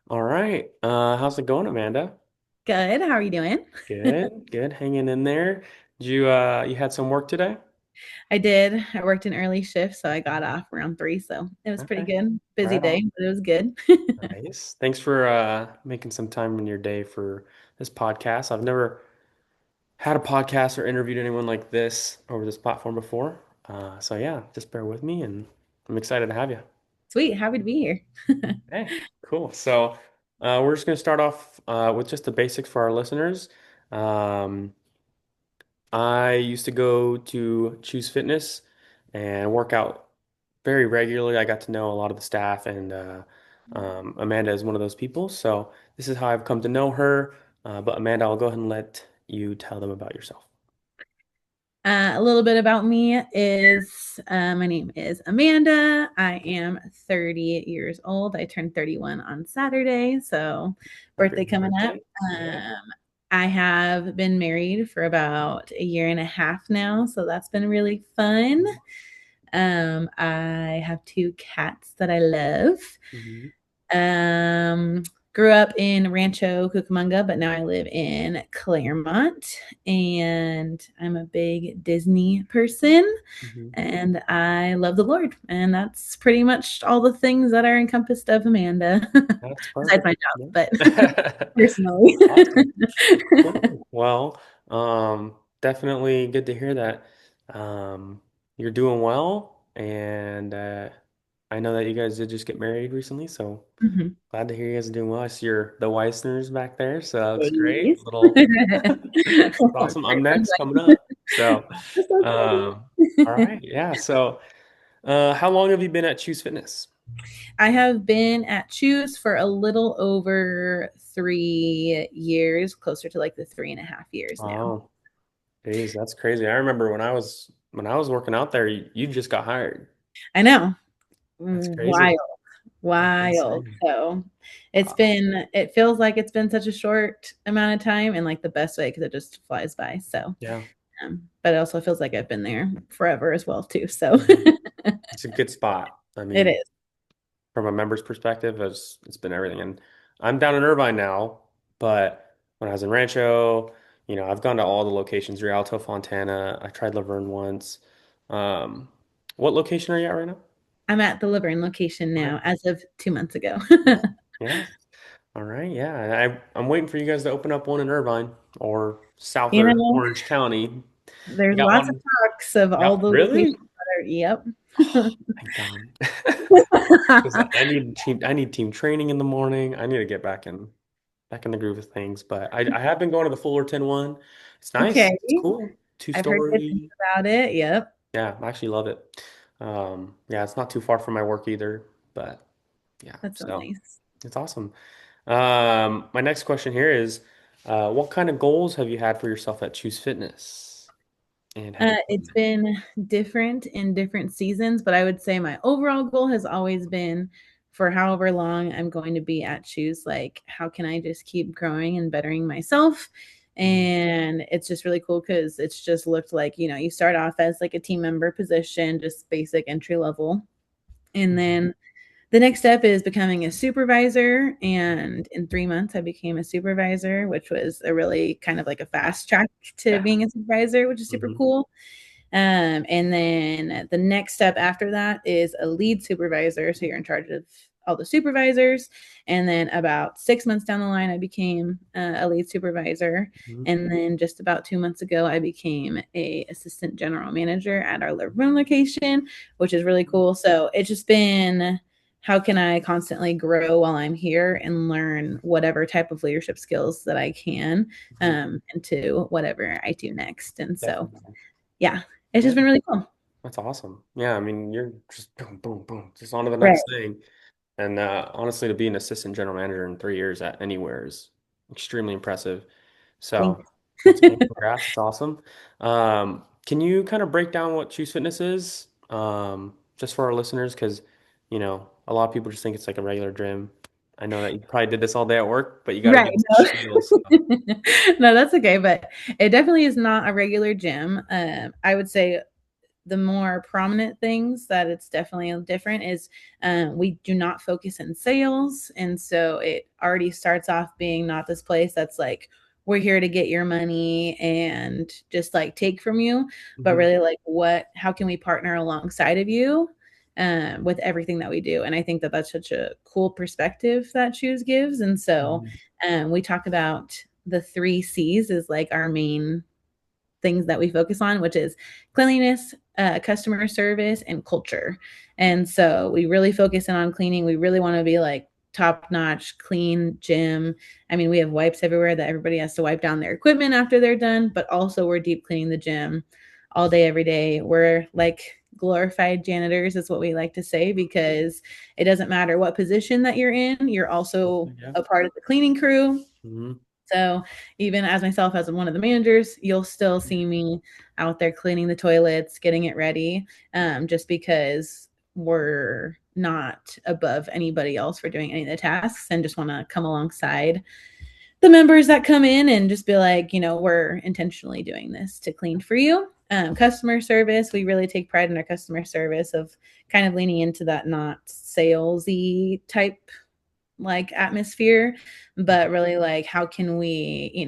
All right. How's it going, Amanda? Good. How are you doing? Good, good. Hanging in there. You had some work today? I did. I worked an early shift, so I got off around 3, so it was pretty Okay. good. Busy Right day, on. but it was good. Nice. Thanks for making some time in your day for this podcast. I've never had a podcast or interviewed anyone like this over this platform before. So yeah, just bear with me and I'm excited to have you. Sweet. Happy to be here. Hey, cool. So we're just going to start off with just the basics for our listeners. Um, I used to go to Choose Fitness and work out very regularly. I got to know a lot of the staff, and Amanda is one of those people. So this is how I've come to know her. But Amanda, I'll go ahead and let you tell them about yourself. A little bit about me is my name is Amanda. I am 30 years old. I turned 31 on Saturday, so Happy birthday coming up. birthday. Yeah. Um, I have been married for about a year and a half now, so that's been really fun. I have two cats that I love. Hmm. Um, Grew up in Rancho Cucamonga, but now I live in Claremont, and I'm a big Disney person, Hmm. and I love the Lord, and that's pretty much all the things that are encompassed of Amanda, That's besides perfect. my job, Yeah. but personally. Awesome. Cool. Well, definitely good to hear that. You're doing well, and I know that you guys did just get married recently, so Mhm. glad to hear you guys are doing well. I see the Weissners back there, so that looks great. Yes. Little, it's awesome. I'm Great next friend, coming up. So, that's so all exciting. right, yeah. So, how long have you been at Choose Fitness? I have been at Choose for a little over 3 years, closer to like the 3.5 years now. Oh, geez, that's crazy. I remember when I was working out there, you just got hired. I know. That's crazy. Wild, That's wild. insane. So Wow. it feels like it's been such a short amount of time in like the best way because it just flies by. So, Yeah. but it also feels like I've been there forever as well, too. So Mhm. It's a good spot. I it mean, is. from a member's perspective, it's been everything. And I'm down in Irvine now, but when I was in Rancho, I've gone to all the locations, Rialto, Fontana. I tried Laverne once. Um, what location are you at right now? I'm at the Laverne location Okay. now as of 2 months ago. Yeah. All right. Yeah. I'm waiting for you guys to open up one in Irvine or South You or know, Orange County. there's You got lots of one? talks of all Yeah. the Really? locations that are, yep. Oh, thank God. 'Cause I need team training in the morning. I need to get back in the groove of things. But I have been going to the Fullerton one. It's nice. Okay. It's cool. Two I've heard good things story. about it. Yep. Yeah, I actually love it. Yeah, it's not too far from my work either. But yeah, That's so so nice. it's awesome. My next question here is, what kind of goals have you had for yourself at Choose Fitness? And have you It's been different in different seasons, but I would say my overall goal has always been for however long I'm going to be at Choose, like, how can I just keep growing and bettering myself? Mhm. And it's just really cool because it's just looked like, you start off as like a team member position, just basic entry level. And Mhm. then the next step is becoming a supervisor. And in 3 months, I became a supervisor, which was a really kind of like a fast track to Yeah. being a supervisor, which is super Hmm. cool. And then the next step after that is a lead supervisor. So you're in charge of all the supervisors. And then about 6 months down the line, I became a lead supervisor. Hmm. And then just about 2 months ago, I became a assistant general manager at our Laverne location, which is really cool. So it's just been how can I constantly grow while I'm here and learn whatever type of leadership skills that I can Hmm. into whatever I do next. And so, Definitely. yeah, it's Yeah. just been really cool. That's awesome. Yeah, I mean, you're just boom, boom, boom, just on to the Right. next thing. And honestly, to be an assistant general manager in 3 years at anywhere is extremely impressive. So Thanks. once again, congrats. It's awesome. Can you kind of break down what Choose Fitness is, just for our listeners? Because, a lot of people just think it's like a regular gym. I know that you probably did this all day at work, but you got to Right. give us a spiel. So. No, that's okay. But it definitely is not a regular gym. I would say the more prominent things that it's definitely different is we do not focus in sales. And so it already starts off being not this place that's like, we're here to get your money and just like take from you, but Hmm. really like how can we partner alongside of you with everything that we do. And I think that that's such a cool perspective that Choose gives. And so Hmm. we talk about the 3 C's is like our main things that we focus on, which is cleanliness, customer service, and culture. And so we really focus in on cleaning. We really want to be like top notch, clean gym. I mean, we have wipes everywhere that everybody has to wipe down their equipment after they're done, but also we're deep cleaning the gym all day, every day. We're like glorified janitors, is what we like to say, because it doesn't matter what position that you're in, you're also Yeah. a part of the cleaning crew. Hmm. So even as myself as one of the managers, you'll still see me out there cleaning the toilets, getting it ready, just because we're not above anybody else for doing any of the tasks and just want to come alongside the members that come in and just be like, we're intentionally doing this to clean for you. Customer service, we really take pride in our customer service of kind of leaning into that not salesy type like atmosphere, but really like how can we,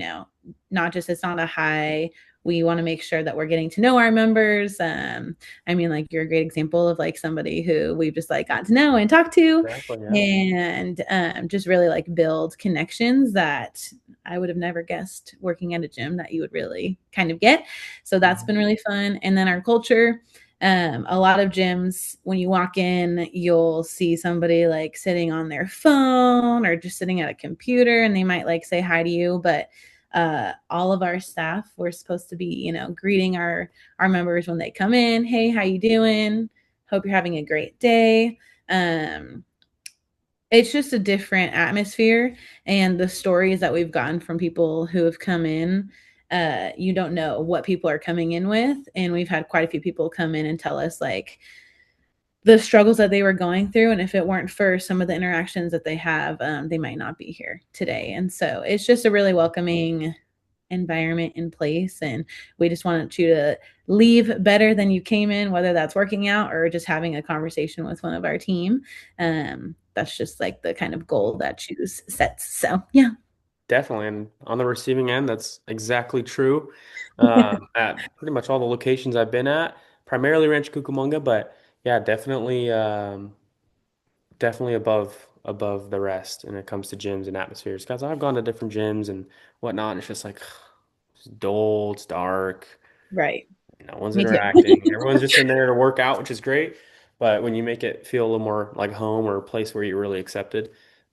not just it's not a high. We want to make sure that we're getting to know our members. I mean, like you're a great example of like somebody who we've just like got to know and talk to, Exactly. Yeah. and just really like build connections that I would have never guessed working at a gym that you would really kind of get. So that's Mhm. been really fun. And then our culture, a lot of gyms, when you walk in, you'll see somebody like sitting on their phone or just sitting at a computer, and they might like say hi to you. But all of our staff, we're supposed to be, greeting our members when they come in. Hey, how you doing? Hope you're having a great day. Um, it's just a different atmosphere, and the stories that we've gotten from people who have come in, you don't know what people are coming in with, and we've had quite a few people come in and tell us like the struggles that they were going through, and if it weren't for some of the interactions that they have, they might not be here today. And so it's just a really welcoming environment in place, and we just wanted you to leave better than you came in, whether that's working out or just having a conversation with one of our team. That's just like the kind of goal that Choose sets. So yeah. Definitely. And on the receiving end, that's exactly true. At pretty much all the locations I've been at, primarily Rancho Cucamonga, but yeah, definitely, definitely above the rest when it comes to gyms and atmospheres. Guys, I've gone to different gyms and whatnot, and it's just like it's dull, it's dark. Right. No one's Me too. interacting. Everyone's just in there to work out, which is great. But when you make it feel a little more like home or a place where you're really accepted,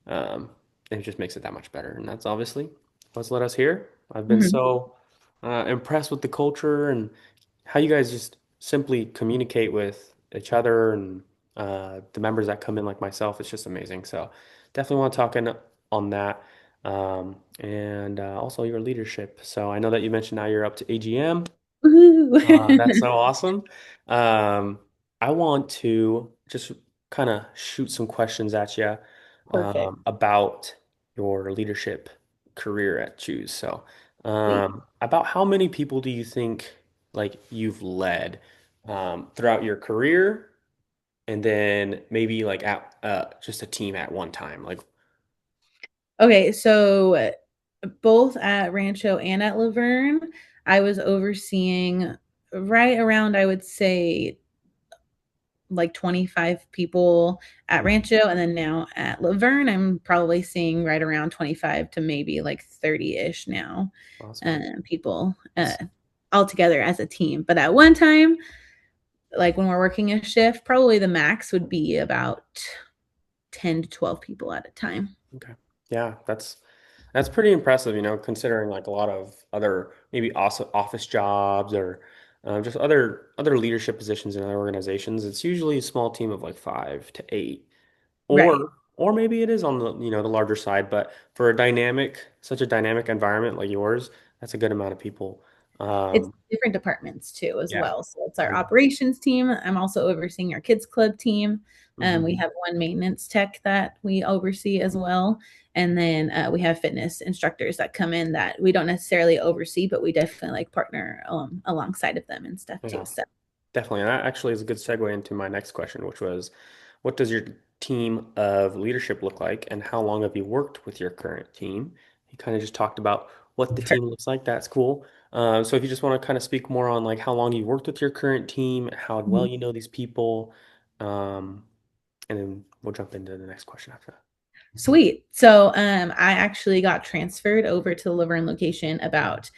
um, it just makes it that much better. And that's obviously what's led us here. I've been Mhm. so impressed with the culture and how you guys just simply communicate with each other and the members that come in, like myself. It's just amazing. So definitely want to talk in on that. And also your leadership. So I know that you mentioned now you're up to AGM. That's Woohoo. so awesome. Um, I want to just kind of shoot some questions at you Perfect. about your leadership career at Choose. So, Sweet. about how many people do you think like you've led throughout your career, and then maybe like at just a team at one time? Like, Okay, so both at Rancho and at Laverne, I was overseeing right around, I would say, like 25 people at Mhm. Rancho. And then now at Laverne, I'm probably seeing right around 25 to maybe like 30 ish now, Awesome. people all together as a team. But at one time, like when we're working a shift, probably the max would be about 10 to 12 people at a time. Okay. Yeah, that's pretty impressive, considering like a lot of other maybe also office jobs or just other leadership positions in other organizations. It's usually a small team of like 5 to 8, Right. or maybe it is on the larger side. But for such a dynamic environment like yours, that's a good amount of people. It's Um, different departments too as yeah. well. So it's our Yeah. operations team. I'm also overseeing our kids club team. We Hmm. have one maintenance tech that we oversee as well. And then we have fitness instructors that come in that we don't necessarily oversee, but we definitely like partner alongside of them and stuff too. Yeah. So Definitely. And that actually is a good segue into my next question, which was, what does your team of leadership look like, and how long have you worked with your current team? You kind of just talked about what the team looks like. That's cool. So if you just want to kind of speak more on like how long you worked with your current team, how well Mhm. you know these people, um, and then we'll jump into the next question after that. Sweet. So I actually got transferred over to the Laverne location about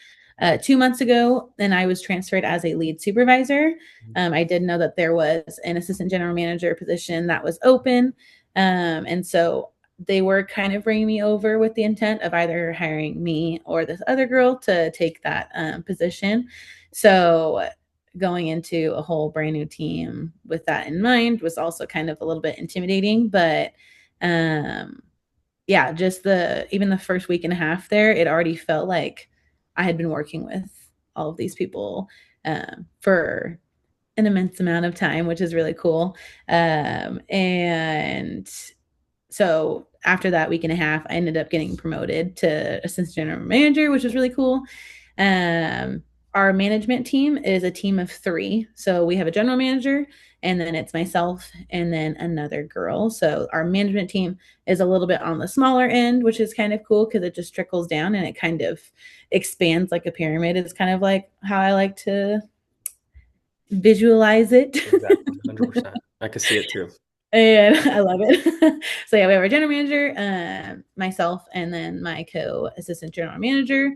2 months ago, and I was transferred as a lead supervisor. I did know that there was an assistant general manager position that was open, and so they were kind of bringing me over with the intent of either hiring me or this other girl to take that position. So going into a whole brand new team with that in mind was also kind of a little bit intimidating, but um yeah, just the even the first week and a half there, it already felt like I had been working with all of these people for an immense amount of time, which is really cool. And so after that week and a half, I ended up getting promoted to assistant general manager, which was really cool. Um, our management team is a team of three. So we have a general manager, and then it's myself and then another girl. So our management team is a little bit on the smaller end, which is kind of cool because it just trickles down and it kind of expands like a pyramid. It's kind of like how I like to visualize it. Exactly, 100%. I could see it too. And I love it. So yeah, we have our general manager, myself, and then my co-assistant general manager.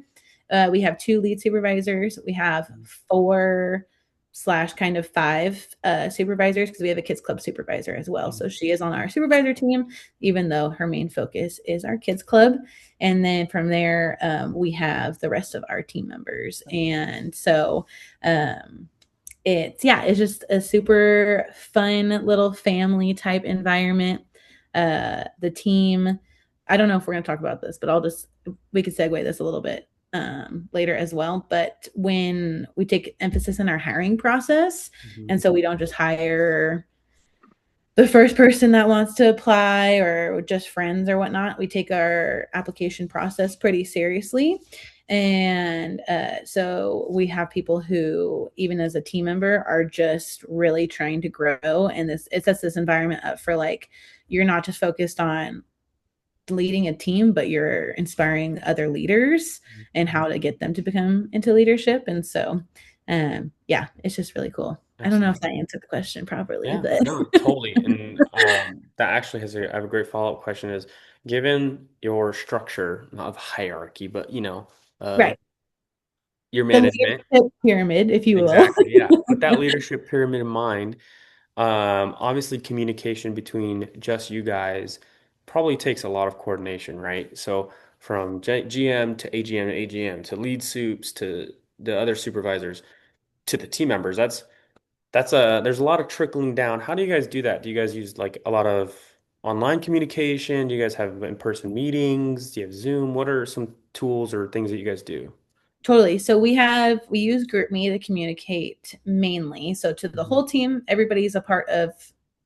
We have two lead supervisors. We have four slash kind of five supervisors because we have a kids club supervisor as well. So she is on our supervisor team, even though her main focus is our kids club. And then from there, we have the rest of our team members. And so it's just a super fun little family type environment. The team, I don't know if we're going to talk about this, but we could segue this a little bit later as well. But when we take emphasis in our hiring process, Mhm. and so we don't just hire the first person that wants to apply or just friends or whatnot, we take our application process pretty seriously. And so we have people who, even as a team member, are just really trying to grow. And it sets this environment up for like, you're not just focused on leading a team, but you're inspiring other leaders and how to get them to become into leadership. And so, yeah, it's just really cool. I don't know if Absolutely. that answered the question properly, Yeah, but no, totally. And that actually I have a great follow-up question is, given your structure, not of hierarchy, but uh, right. your The management, leadership pyramid, if you will. exactly, yeah. With that leadership pyramid in mind, obviously communication between just you guys probably takes a lot of coordination, right? So from GM to AGM to AGM to lead soups to the other supervisors to the team members, there's a lot of trickling down. How do you guys do that? Do you guys use like a lot of online communication? Do you guys have in-person meetings? Do you have Zoom? What are some tools or things that you guys do? Totally. So we use GroupMe to communicate mainly. So to the Mhm. whole team, everybody's a part of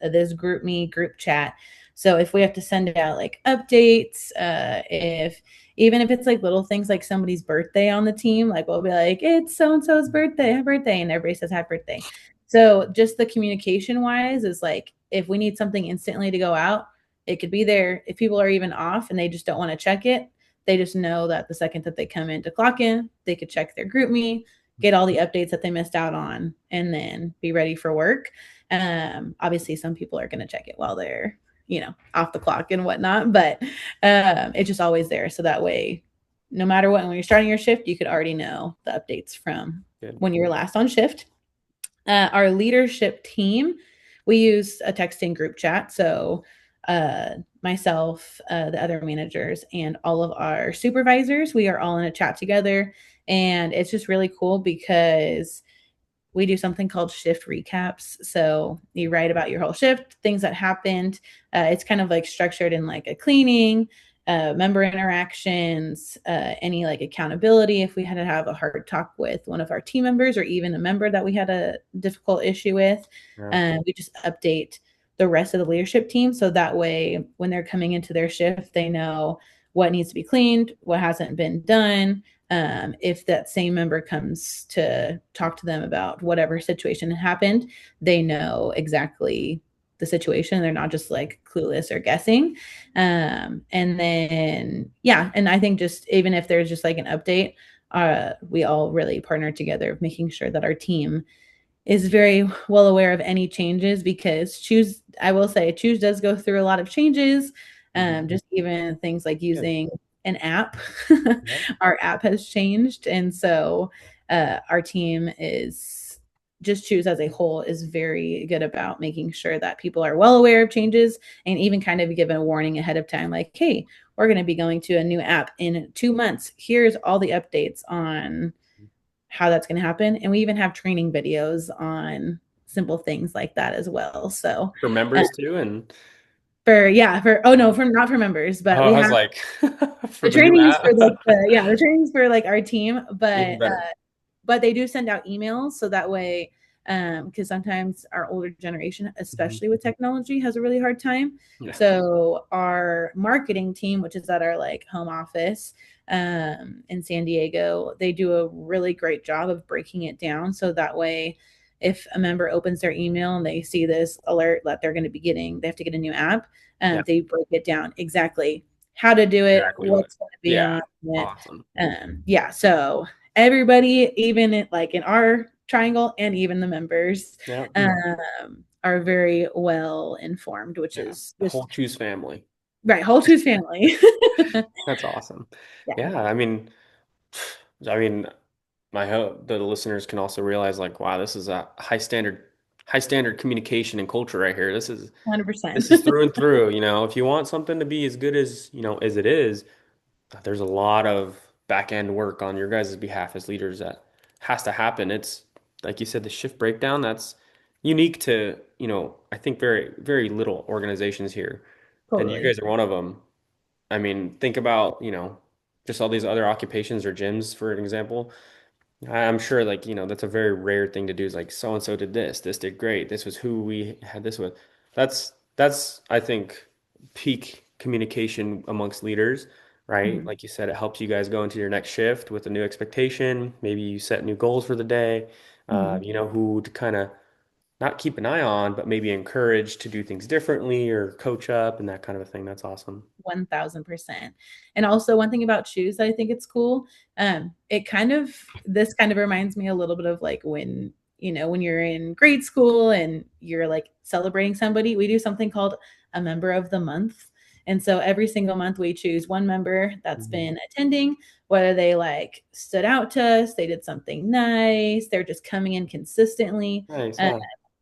this GroupMe group chat. So if we have to send out like updates, if even if it's like little things like somebody's birthday on the team, like we'll be like, it's so and so's birthday, happy birthday, and everybody says happy birthday. So just the communication wise is like if we need something instantly to go out, it could be there. If people are even off and they just don't want to check it, they just know that the second that they come in to clock in, they could check their GroupMe, get all the updates that they missed out on, and then be ready for work. Obviously, some people are going to check it while they're, off the clock and whatnot, but it's just always there. So that way, no matter what, when you're starting your shift, you could already know the updates from Good. when you were last on shift. Our leadership team, we use a texting group chat. So myself, the other managers, and all of our supervisors, we are all in a chat together. And it's just really cool because we do something called shift recaps. So you write about your whole shift, things that happened. It's kind of like structured in like a cleaning, member interactions, any like accountability if we had to have a hard talk with one of our team members or even a member that we had a difficult issue with. Yeah. We just update the rest of the leadership team so that way when they're coming into their shift, they know what needs to be cleaned, what hasn't been done, if that same member comes to talk to them about whatever situation happened, they know exactly the situation. They're not just like clueless or guessing. And then, yeah, and I think just even if there's just like an update, we all really partner together, making sure that our team is very well aware of any changes, because Choose, I will say, Choose does go through a lot of changes. Mhm. Just even things like Yeah. using an app. Yeah. Our app has changed. And so our team is just Choose as a whole is very good about making sure that people are well aware of changes, and even kind of given a warning ahead of time, like, hey, we're going to be going to a new app in 2 months. Here's all the updates on how that's going to happen. And we even have training videos on simple things like that as well. So For uh, members too, and for, yeah, for, oh no, for not for members, but oh, we I was have like, for the the new trainings for like app, the trainings for like our team, even better. but they do send out emails, so that way, because sometimes our older generation, Mhm. especially with technology, has a really hard time. Yeah. So our marketing team, which is at our like home office in San Diego, they do a really great job of breaking it down, so that way if a member opens their email and they see this alert that they're going to be getting, they have to get a new app, Yeah. they break it down exactly how to do it, Exactly what. what's going to be Yeah. on it. Awesome. Yeah, so everybody, even like in our triangle, and even the members, Yeah. are very well informed, which Yeah. is The whole just Choose family. right. Whole Choose family. That's awesome. Yeah, Yeah. I mean, my hope the listeners can also realize like, wow, this is a high standard communication and culture right here. 100%. This is through and through. If you want something to be as good as, as it is, there's a lot of back end work on your guys' behalf as leaders that has to happen. It's like you said, the shift breakdown, that's unique to, I think very, very little organizations here. And you Totally. guys are one of them. I mean, think about, just all these other occupations or gyms, for an example. I'm sure, like, that's a very rare thing to do is like, so and so did this did great, this was who we had this with. That's, I think, peak communication amongst leaders, right? Mhm. Like you said, it helps you guys go into your next shift with a new expectation. Maybe you set new goals for the day. Mhm. You know who to kind of not keep an eye on, but maybe encourage to do things differently or coach up and that kind of a thing. That's awesome. 1000%. And also one thing about Choose that I think it's cool, it kind of, this kind of reminds me a little bit of like when, when you're in grade school and you're like celebrating somebody, we do something called a member of the month. And so every single month we choose one member that's Mhm. been attending, whether they like stood out to us, they did something nice, they're just coming in consistently. Nice, Uh, yeah.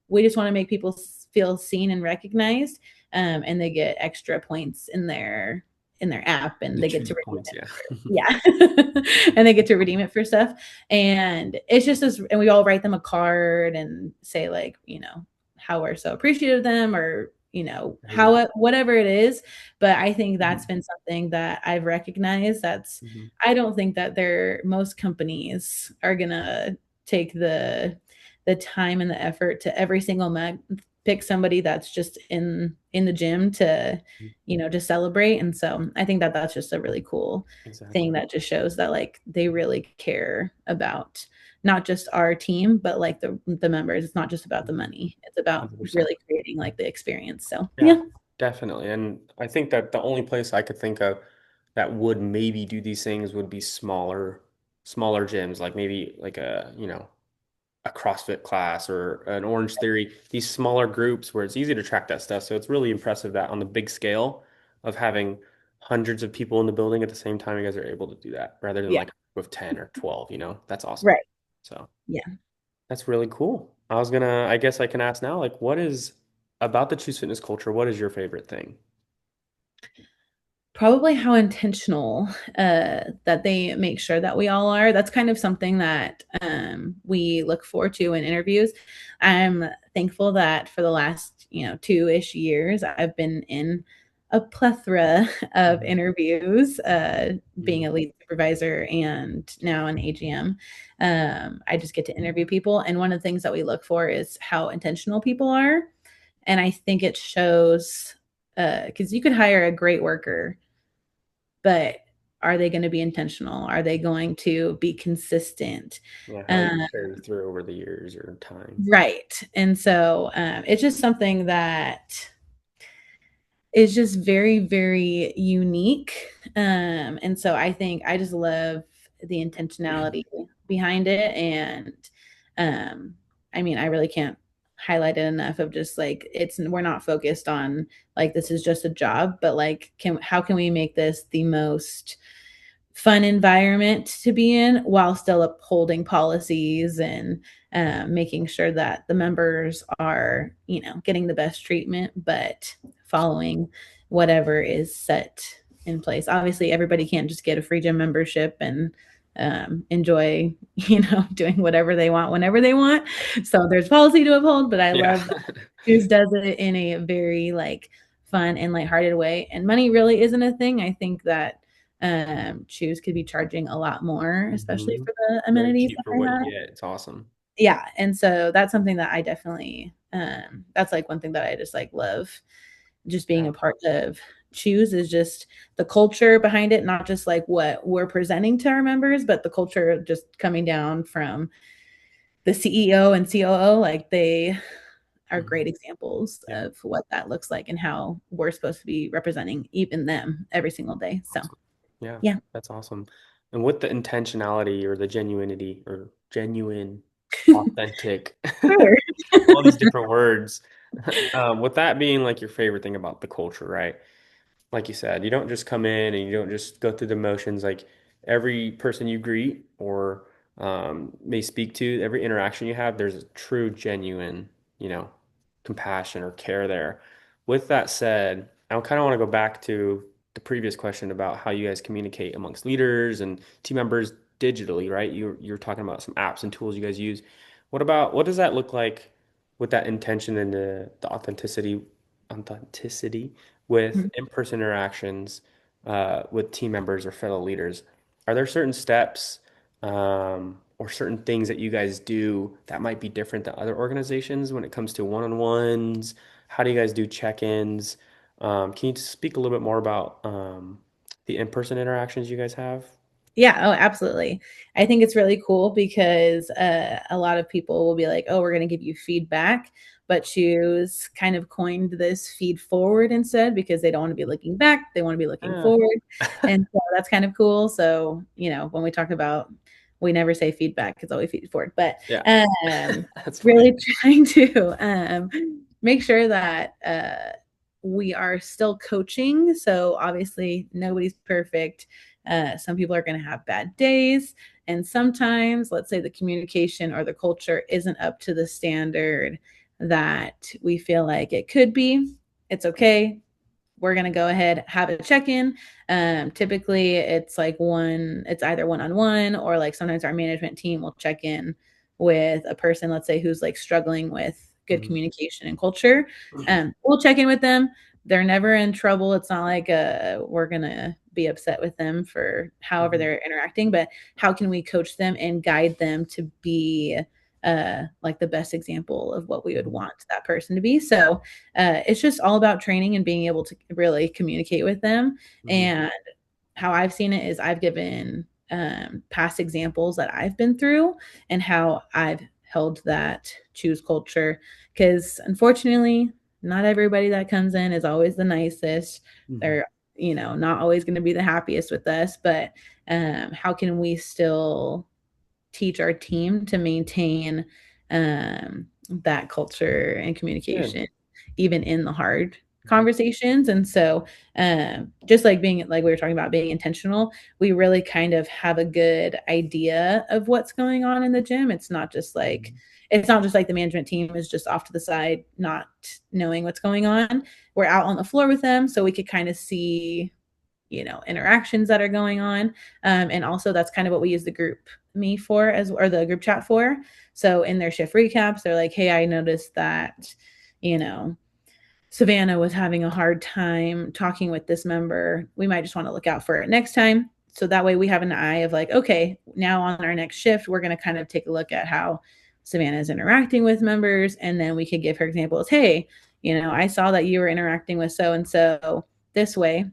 we just want to make people feel seen and recognized, and they get extra points in their app, and The they get choose to redeem points, it yeah. for, yeah, and they get to redeem it for stuff. And it's just this, and we all write them a card and say like, how we're so appreciative of them, or Mhm. how whatever it is. But I think that's been something that I've recognized. That's, Mhm. I don't think that most companies are gonna take the time and the effort to every single month pick somebody that's just in the gym to to celebrate. And so I think that that's just a really cool thing Exactly. that just shows that like they really care about not just our team, but like the members. It's not just about the Mhm. money, it's about 100%. really creating like the experience. So Yeah, yeah. definitely. And I think that the only place I could think of that would maybe do these things would be smaller gyms, like maybe like a CrossFit class or an Orange Theory, these smaller groups where it's easy to track that stuff. So it's really impressive that on the big scale of having hundreds of people in the building at the same time, you guys are able to do that rather than Yeah, like with 10 or 12, that's awesome. right. So Yeah. that's really cool. I guess I can ask now, like, what is about the Choose Fitness culture? What is your favorite thing? Probably how intentional that they make sure that we all are. That's kind of something that we look forward to in interviews. I'm thankful that for the last 2-ish years I've been in a plethora of Mhm. interviews, being Mhm. a lead supervisor and now an AGM. I just get to interview people, and one of the things that we look for is how intentional people are. And I think it shows, because you could hire a great worker, but are they going to be intentional? Are they going to be consistent? Yeah, how does Um, it carry through over the years or time? right. And so it's just something that is just very, very unique. And so I think I just love the intentionality behind it. And um, I mean, I really can't highlight it enough of just like we're not focused on like this is just a job, but like how can we make this the most fun environment to be in while still upholding policies and making sure that the members are, getting the best treatment, but following whatever is set in place. Obviously, everybody can't just get a free gym membership and enjoy, doing whatever they want whenever they want. So there's policy to uphold, but I Yeah. love that Choose does it in a very like fun and lighthearted way. And money really isn't a thing. I think that Choose could be charging a lot more, especially Hmm. for the Very amenities cheap that for they what you have. get. It's awesome. Yeah, and so that's something that I definitely that's like one thing that I just like love just being Yeah. a part of Choose is just the culture behind it, not just like what we're presenting to our members, but the culture just coming down from the CEO and COO, like they are great Mhm. examples Yeah. of what that looks like and how we're supposed to be representing even them every single day. So, Awesome. Yeah, yeah. that's awesome. And with the intentionality or the genuinity or genuine, authentic, Sure. all these different words, with that being like your favorite thing about the culture, right? Like you said, you don't just come in and you don't just go through the motions. Like every person you greet or may speak to, every interaction you have, there's a true, genuine, you know, compassion or care there. With that said, I kind of want to go back to the previous question about how you guys communicate amongst leaders and team members digitally, right? You're talking about some apps and tools you guys use. What does that look like with that intention and the authenticity with in-person interactions with team members or fellow leaders? Are there certain steps or certain things that you guys do that might be different than other organizations when it comes to one-on-ones? How do you guys do check-ins? Can you speak a little bit more about the in-person interactions you guys have? Yeah, oh, absolutely. I think it's really cool because a lot of people will be like, "Oh, we're going to give you feedback," but Choose kind of coined this feed forward instead because they don't want to be looking back; they want to be looking Ah. forward, and so that's kind of cool. So, when we talk about, we never say feedback; it's always feed forward. But Yeah, um, that's funny. really trying to make sure that we are still coaching. So obviously, nobody's perfect. Some people are going to have bad days. And sometimes, let's say the communication or the culture isn't up to the standard that we feel like it could be. It's okay. We're going to go ahead, have a check in. Typically, it's either one on one or like sometimes our management team will check in with a person, let's say, who's like struggling with good Mhm. communication and culture. We'll check in with them. They're never in trouble. It's not like we're going to be upset with them for however Mhm. they're interacting, but how can we coach them and guide them to be like the best example of what we would Mhm. want that person to be? So it's just all about training and being able to really communicate with them. Mhm. And how I've seen it is I've given past examples that I've been through and how I've held that Choose culture. Because unfortunately, not everybody that comes in is always the nicest. Mhm. They're, not always going to be the happiest with us, but how can we still teach our team to maintain that culture and Good. communication, even in the hard conversations. And so, just like being like we were talking about being intentional, we really kind of have a good idea of what's going on in the gym. Mhm. It's not just like the management team is just off to the side, not knowing what's going on. We're out on the floor with them, so we could kind of see interactions that are going on, and also that's kind of what we use the group me for as or the group chat for. So in their shift recaps they're like, hey, I noticed that you know Savannah was having a hard time talking with this member. We might just want to look out for it next time, so that way we have an eye of like, okay, now on our next shift we're going to kind of take a look at how Savannah is interacting with members, and then we could give her examples. Hey, I saw that you were interacting with so and so this way.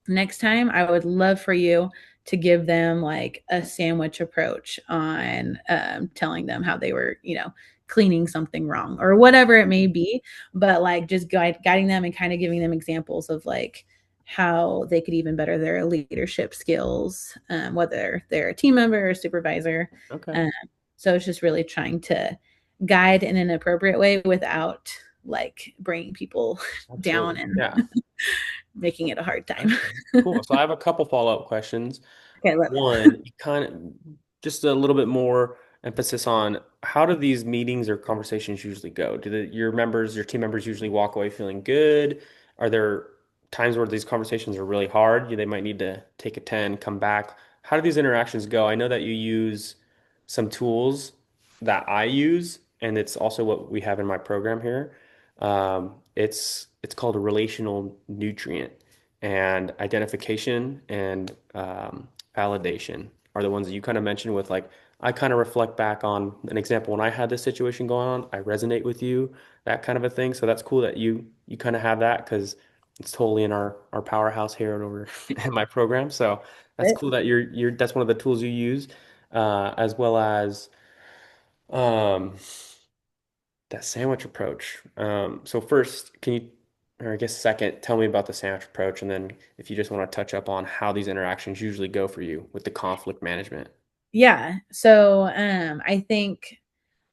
Next time, I would love for you to give them like a sandwich approach on telling them how they were, cleaning something wrong or whatever it may be. But like just guiding them and kind of giving them examples of like how they could even better their leadership skills, whether they're a team member or supervisor. Okay. Um, so it's just really trying to guide in an appropriate way without like bringing people down Absolutely. and Yeah. making it a hard time. Okay. Cool. So I have a couple follow-up questions. Okay, let me know. One, you kind of just a little bit more emphasis on how do these meetings or conversations usually go? Do your team members usually walk away feeling good? Are there times where these conversations are really hard? They might need to take a 10, come back. How do these interactions go? I know that you use some tools that I use, and it's also what we have in my program here. It's called a relational nutrient, and identification and validation are the ones that you kind of mentioned with like I kind of reflect back on an example when I had this situation going on. I resonate with you, that kind of a thing. So that's cool that you kind of have that because it's totally in our powerhouse here and over in my program. So that's It. cool that you're that's one of the tools you use, as well as um, that sandwich approach. So first, can you, or I guess second, tell me about the sandwich approach, and then if you just want to touch up on how these interactions usually go for you with the conflict management. Yeah. So I think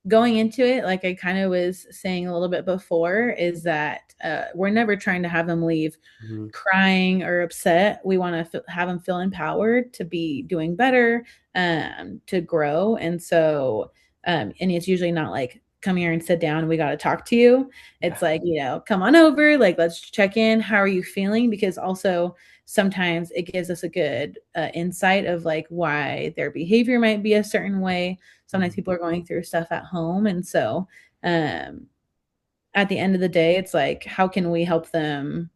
going into it, like I kind of was saying a little bit before, is that we're never trying to have them leave Mhm. crying or upset. We want to have them feel empowered to be doing better, to grow. And so, and it's usually not like, come here and sit down. We got to talk to you. It's Yeah. like, come on over. Like, let's check in. How are you feeling? Because also, sometimes it gives us a good insight of like why their behavior might be a certain way. Sometimes Mhm. people are going through stuff at home. And so, um, at the end of the day, it's like, how can we help them,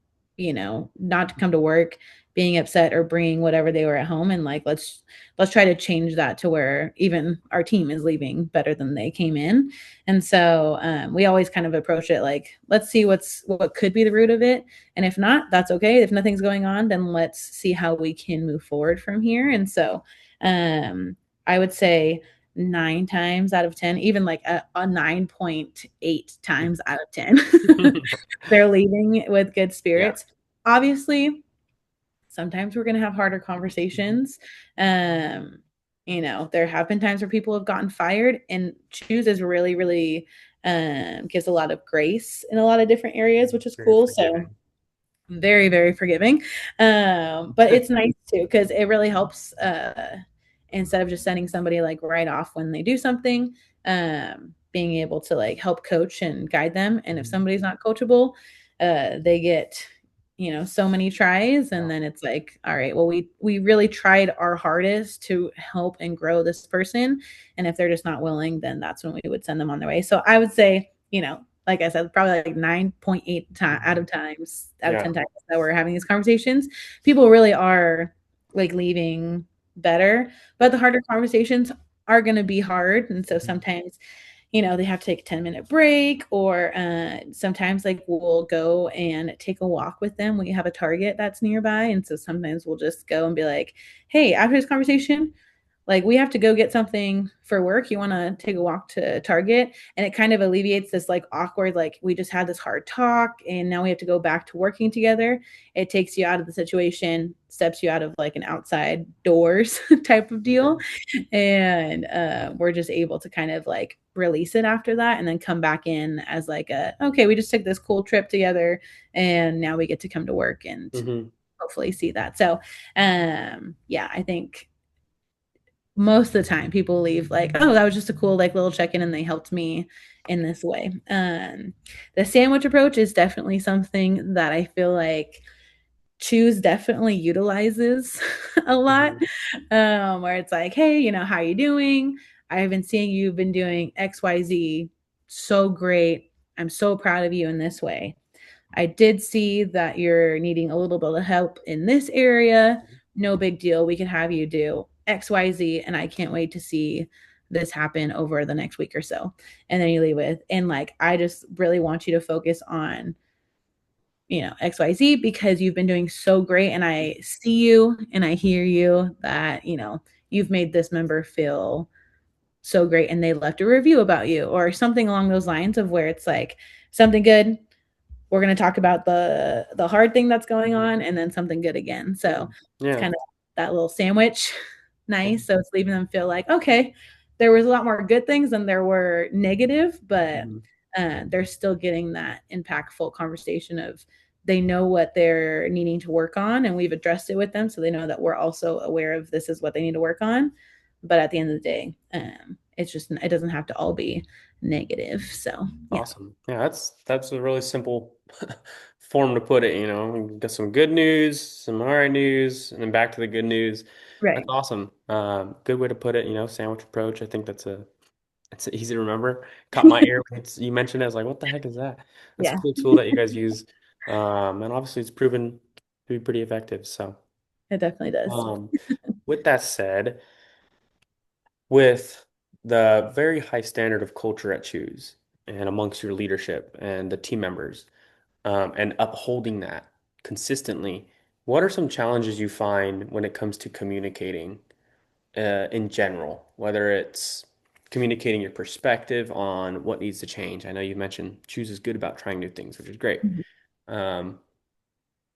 not to come to work being upset or bringing whatever they were at home, and like let's try to change that to where even our team is leaving better than they came in. And so we always kind of approach it like, let's see what could be the root of it, and if not, that's okay. If nothing's going on, then let's see how we can move forward from here. And so I would say 9 times out of 10, even like a 9.8 times out of 10, they're leaving with good Yeah. spirits. Obviously, sometimes we're going to have harder conversations. Um, there have been times where people have gotten fired, and Choose is really, really gives a lot of grace in a lot of different areas, which is Very cool. So forgiving. very, very forgiving. But it's nice too because it really helps. Instead of just sending somebody like right off when they do something, being able to like help coach and guide them. And if Mhm. somebody's not coachable, they get so many tries, and Yeah. then it's like, all right, well, we really tried our hardest to help and grow this person, and if they're just not willing, then that's when we would send them on their way. So I would say, like I said, probably like 9.8 out Mhm. of times, out of Yeah. 10 times that we're having these conversations, people really are like leaving better. But the harder conversations are going to be hard. And so Mhm. sometimes, they have to take a 10-minute break, or sometimes like we'll go and take a walk with them. We have a Target that's nearby. And so sometimes we'll just go and be like, hey, after this conversation, like we have to go get something for work. You want to take a walk to Target? And it kind of alleviates this like awkward, like we just had this hard talk and now we have to go back to working together. It takes you out of the situation, steps you out of like an outside doors type of deal. Okay. And we're just able to kind of like release it after that and then come back in as like okay, we just took this cool trip together and now we get to come to work and Mhm. hopefully see that. So yeah, I think most of the time people leave like, oh, that was just a cool like little check-in and they helped me in this way. The sandwich approach is definitely something that I feel like Choose definitely utilizes a lot, Mhm. where it's like, hey, how are you doing? I've been seeing you've been doing XYZ so great. I'm so proud of you in this way. I did see that you're needing a little bit of help in this area. No big deal. We can have you do XYZ, and I can't wait to see this happen over the next week or so. And then you leave with, and like, I just really want you to focus on, XYZ because you've been doing so great and I see you and I hear you that, you've made this member feel so great and they left a review about you or something along those lines of where it's like something good, we're going to talk about the hard thing that's going Mhm. on and then something good again. So it's Yeah. kind of that little sandwich. Yeah. Nice. So it's leaving them feel like, okay, there was a lot more good things than there were negative, but Mhm. they're still getting that impactful conversation of they know what they're needing to work on and we've addressed it with them. So they know that we're also aware of this is what they need to work on. But at the end of the day, it doesn't have to all be negative. So yeah. Awesome. Yeah, that's a really simple form to put it, We got some good news, some all right news, and then back to the good news. That's Right. awesome. Good way to put it, sandwich approach. I think it's easy to remember. Caught my ear when you mentioned it. I was like, what the heck is that? That's a Yeah, cool tool that you guys use. And obviously it's proven to be pretty effective. So, it definitely does. um, with that said, with the very high standard of culture at Choose and amongst your leadership and the team members, and upholding that consistently, what are some challenges you find when it comes to communicating in general, whether it's communicating your perspective on what needs to change? I know you mentioned Choose is good about trying new things, which is great. Mhm. Um,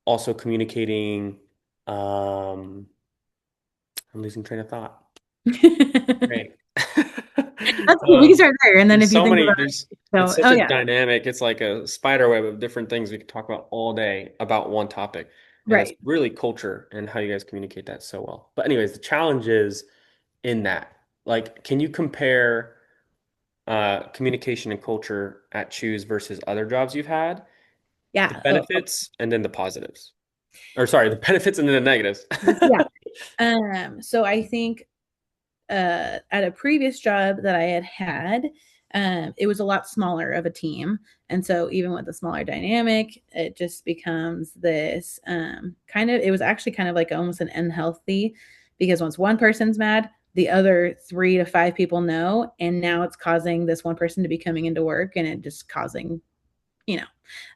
Also communicating, I'm losing train of thought. Great. That's cool. We can start there, and then There's if you so think many, about it's so, such oh a yeah, dynamic, it's like a spider web of different things we could talk about all day about one topic. And it's right. really culture and how you guys communicate that so well. But anyways, the challenge is in that. Like, can you compare communication and culture at Choose versus other jobs you've had? The Yeah. Oh, benefits and then the positives. Or sorry, the benefits and then the negatives. yeah. So I think at a previous job that I had, it was a lot smaller of a team. And so even with the smaller dynamic, it just becomes this it was actually kind of like almost an unhealthy because once one person's mad, the other 3 to 5 people know. And now it's causing this one person to be coming into work and it just causing you know,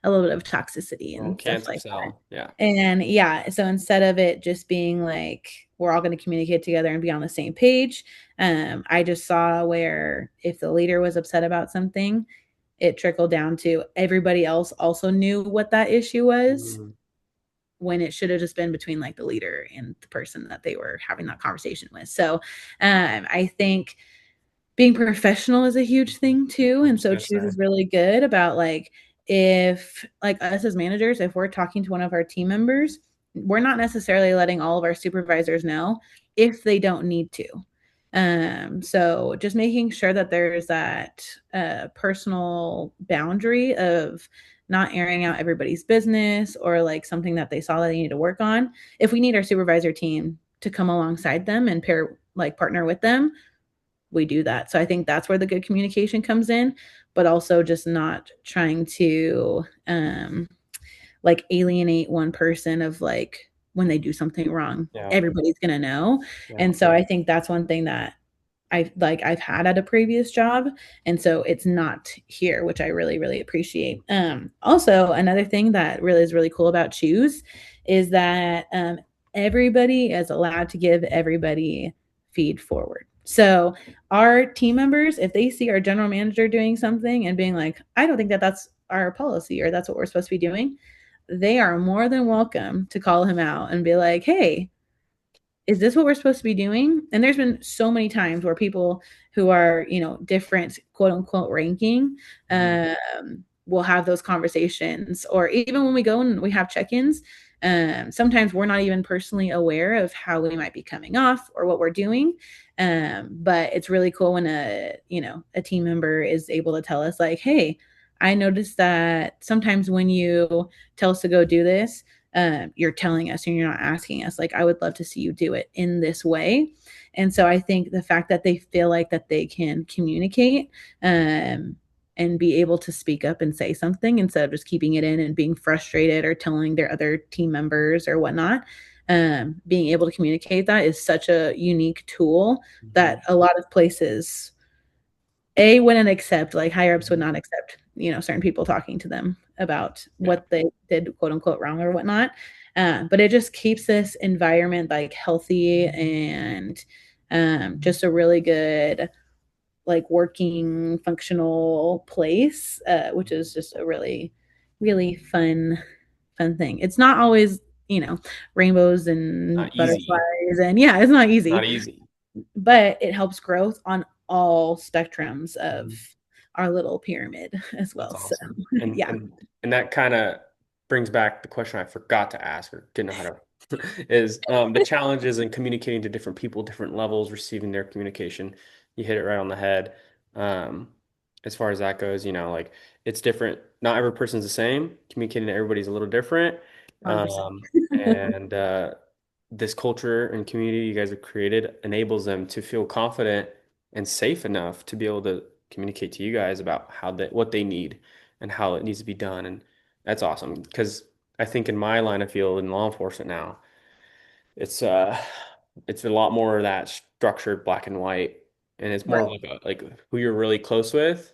a little bit of toxicity Oh, and stuff cancer like that. cell. Yeah. And yeah, so instead of it just being like we're all going to communicate together and be on the same page, I just saw where if the leader was upset about something, it trickled down to everybody else also knew what that issue was Mm, when it should have just been between like the leader and the person that they were having that conversation with. So I think being professional is a huge thing too. I'm And just so gonna Choose say. is really good about like if like us as managers, if we're talking to one of our team members, we're not necessarily letting all of our supervisors know if they don't need to. So just making sure that there's that personal boundary of not airing out everybody's business or like something that they saw that they need to work on. If we need our supervisor team to come alongside them and partner with them, we do that. So I think that's where the good communication comes in, but also just not trying to like alienate one person of like when they do something wrong, Yeah. everybody's gonna know. Yeah. And so I think that's one thing that I've had at a previous job. And so it's not here, which I really, really appreciate. Also another thing that really is really cool about Choose is that everybody is allowed to give everybody feed forward. So our team members, if they see our general manager doing something and being like, I don't think that that's our policy or that's what we're supposed to be doing, they are more than welcome to call him out and be like, hey, is this what we're supposed to be doing? And there's been so many times where people who are, different quote unquote ranking Mhm. will have those conversations. Or even when we go and we have check ins, sometimes we're not even personally aware of how we might be coming off or what we're doing. But it's really cool when a team member is able to tell us like, hey, I noticed that sometimes when you tell us to go do this, you're telling us and you're not asking us. Like, I would love to see you do it in this way. And so I think the fact that they feel like that they can communicate and be able to speak up and say something instead of just keeping it in and being frustrated or telling their other team members or whatnot. Being able to communicate that is such a unique tool Mhm. that a lot of places wouldn't accept, like higher ups would Mhm. not accept certain people talking to them about Yeah. what they did, quote unquote, wrong or whatnot. But it just keeps this environment like healthy and just a really good like working functional place, which is just a really really fun thing. It's not always, you know, rainbows and Not easy. butterflies, and yeah, it's not Not easy, easy. but it helps growth on all spectrums of Mhm. our little pyramid as That's well. So awesome. And yeah, and and that kind of brings back the question I forgot to ask or didn't know how to is the challenges in communicating to different people, different levels, receiving their communication. You hit it right on the head. Um, as far as that goes, like it's different. Not every person's the same. Communicating to everybody's a little different. 100%. And this culture and community you guys have created enables them to feel confident and safe enough to be able to communicate to you guys about what they need and how it needs to be done. And that's awesome because I think in my line of field in law enforcement now, it's it's a lot more of that structured black and white, and it's more Right. like who you're really close with,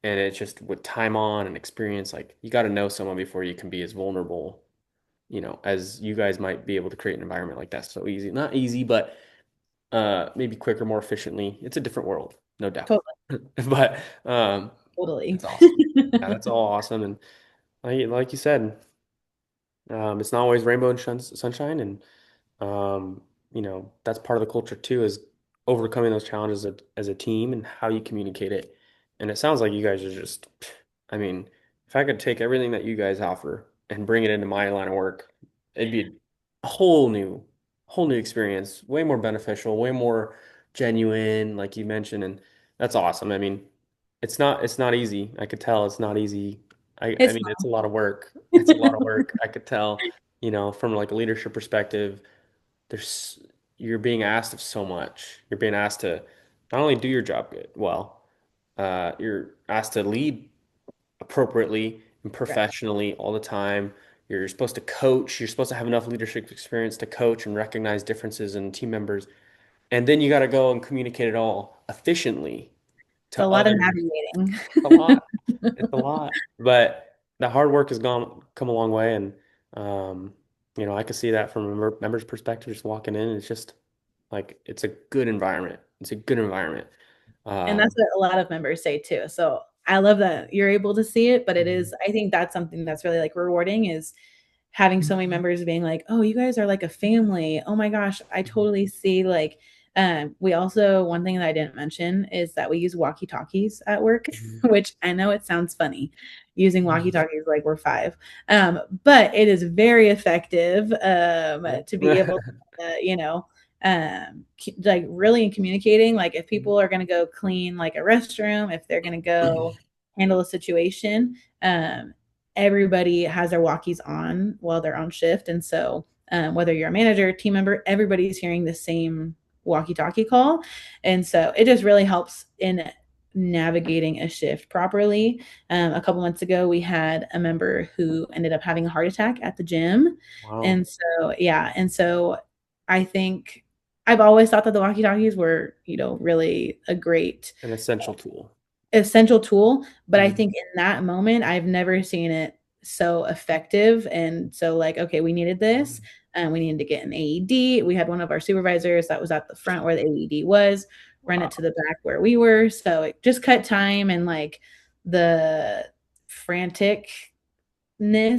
and it's just with time on and experience, like you got to know someone before you can be as vulnerable, as you guys might be able to create an environment like that so easy. Not easy, but maybe quicker, more efficiently. It's a different world, no doubt. Totally. But Totally. that's awesome. Yeah, that's all awesome. And like you said, it's not always rainbow and sunshine, and that's part of the culture too, is overcoming those challenges as a team and how you communicate it. And it sounds like you guys are just, I mean, if I could take everything that you guys offer and bring it into my line of work, it'd be a whole new experience, way more beneficial, way more genuine, like you mentioned, and that's awesome. I mean, it's not easy. I could tell it's not easy. I It's mean, it's a lot of work. It's a lot of work. I could tell, from like a leadership perspective, there's you're being asked of so much. You're being asked to not only do your job well, you're asked to lead appropriately and right. professionally all the time. You're supposed to coach. You're supposed to have enough leadership experience to coach and recognize differences in team members. And then you got to go and communicate it all efficiently It's a to lot of others. navigating. A lot. It's a lot, but the hard work has come a long way, and I can see that from a member's perspective, just walking in. It's just like it's a good environment. It's a good environment. And that's Um, what a lot of members say too. So I love that you're able to see it, but it mhm. is, I think that's something that's really like rewarding is having so many members being like, "Oh, you guys are like a family. Oh my gosh, I totally see." Like, we also one thing that I didn't mention is that we use walkie-talkies at work, Mhm. which I know it sounds funny using Mhm. walkie-talkies like we're five, but it is very effective to be able Yep. to, like really in communicating. Like if people are going to go clean like a restroom, if they're going to go handle a situation, everybody has their walkies on while they're on shift. And so, whether you're a manager, team member, everybody's hearing the same walkie talkie call. And so it just really helps in navigating a shift properly. A couple months ago, we had a member who ended up having a heart attack at the gym. Wow. And so, yeah. And so I think I've always thought that the walkie talkies were, really a great An essential tool. essential tool, but I Mhm. think in that moment, I've never seen it so effective. And so, like, okay, we needed this, and we needed to get an AED. We had one of our supervisors that was at the front where the AED was, run it to Wow. the back where we were. So it just cut time and like the franticness.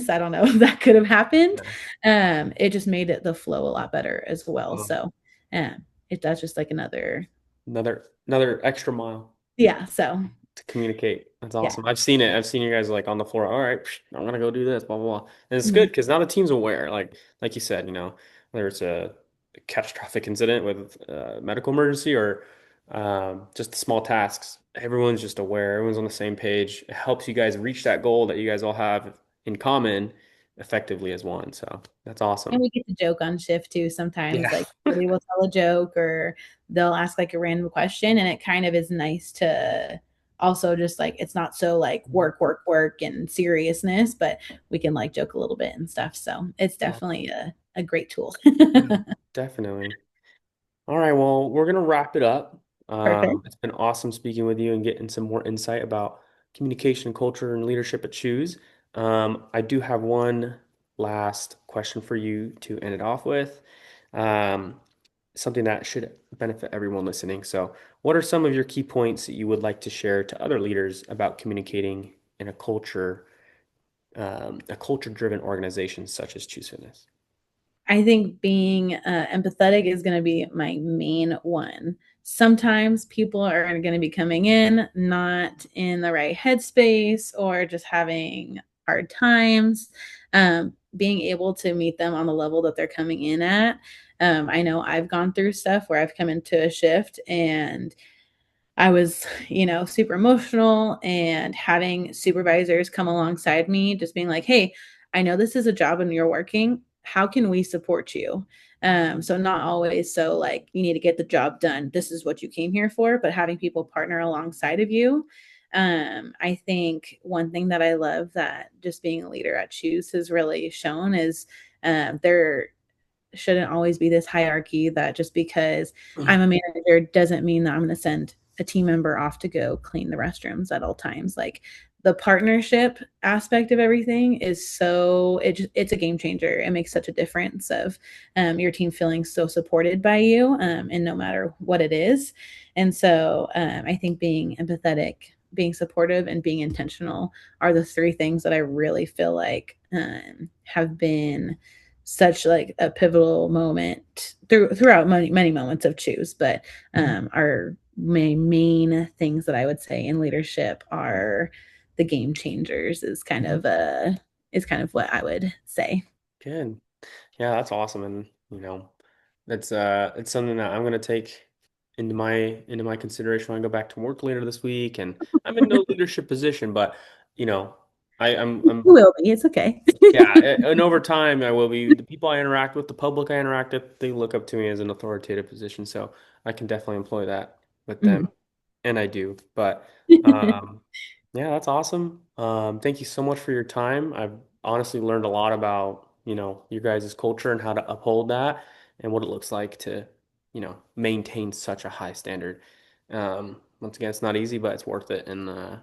I don't know if that could have happened. Yeah. It just made it the flow a lot better as well. Wow. So, that's just like another, Another extra mile yeah. So, to communicate. That's yeah. awesome. I've seen it. I've seen you guys like on the floor. All right, I'm gonna go do this, blah blah blah. And it's good Mhm. because now the team's aware. Like you said, whether it's a catastrophic incident with a medical emergency or just small tasks, everyone's just aware. Everyone's on the same page. It helps you guys reach that goal that you guys all have in common effectively as one. So that's And awesome. we get to joke on shift too sometimes. Yeah. Like somebody will tell a joke or they'll ask like a random question, and it kind of is nice to also just like it's not so like work, work, work and seriousness, but we can like joke a little bit and stuff. So it's definitely a great tool. Yeah, definitely. All right, well, we're gonna wrap it up. Perfect. It's been awesome speaking with you and getting some more insight about communication, culture, and leadership at Choose. I do have one last question for you to end it off with. Um, Something that should benefit everyone listening. So, what are some of your key points that you would like to share to other leaders about communicating in a culture-driven organization such as Choose Fitness? I think being empathetic is going to be my main one. Sometimes people are going to be coming in not in the right headspace or just having hard times. Being able to meet them on the level that they're coming in at. I know I've gone through stuff where I've come into a shift and I was, super emotional, and having supervisors come alongside me, just being like, hey, I know this is a job and you're working. How can we support you? So not always so like you need to get the job done. This is what you came here for, but having people partner alongside of you. I think one thing that I love that just being a leader at Choose has really shown is there shouldn't always be this hierarchy that just because I'm a manager doesn't mean that I'm going to send a team member off to go clean the restrooms at all times. Like the partnership aspect of everything is it's a game changer. It makes such a difference of your team feeling so supported by you, and no matter what it is. And so I think being empathetic, being supportive, and being intentional are the three things that I really feel like have been such like a pivotal moment throughout many moments of Choose, but our main things that I would say in leadership are the game changers is kind of what I would say. Good. Yeah, that's awesome. And it's something that I'm gonna take into my consideration when I go back to work later this week. And I'm in no leadership position, but you know, I'm You will be. It's okay. yeah, and over time I will be the people I interact with, the public I interact with, they look up to me as an authoritative position. So I can definitely employ that with them. Mhm. And I do. But um, yeah, that's awesome. Thank you so much for your time. I've honestly learned a lot about, your guys' culture and how to uphold that and what it looks like to, maintain such a high standard. Once again, it's not easy, but it's worth it. And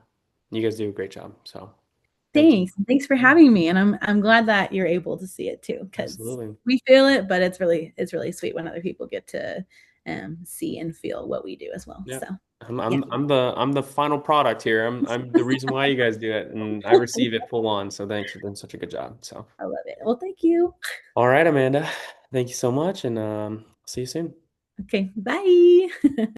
you guys do a great job. So thank you. Thanks. Thanks for Yeah, having me. And I'm glad that you're able to see it too, because absolutely. we feel it, but it's really sweet when other people get to see and feel what we do as well. Yeah. So I'm yeah. I'm I'm the final product here. I'm the reason why you guys do it, and I receive it full on. So thanks for doing such a good job. So. I love it. Well, thank you. All right, Amanda. Thank you so much, and see you soon. Okay, bye.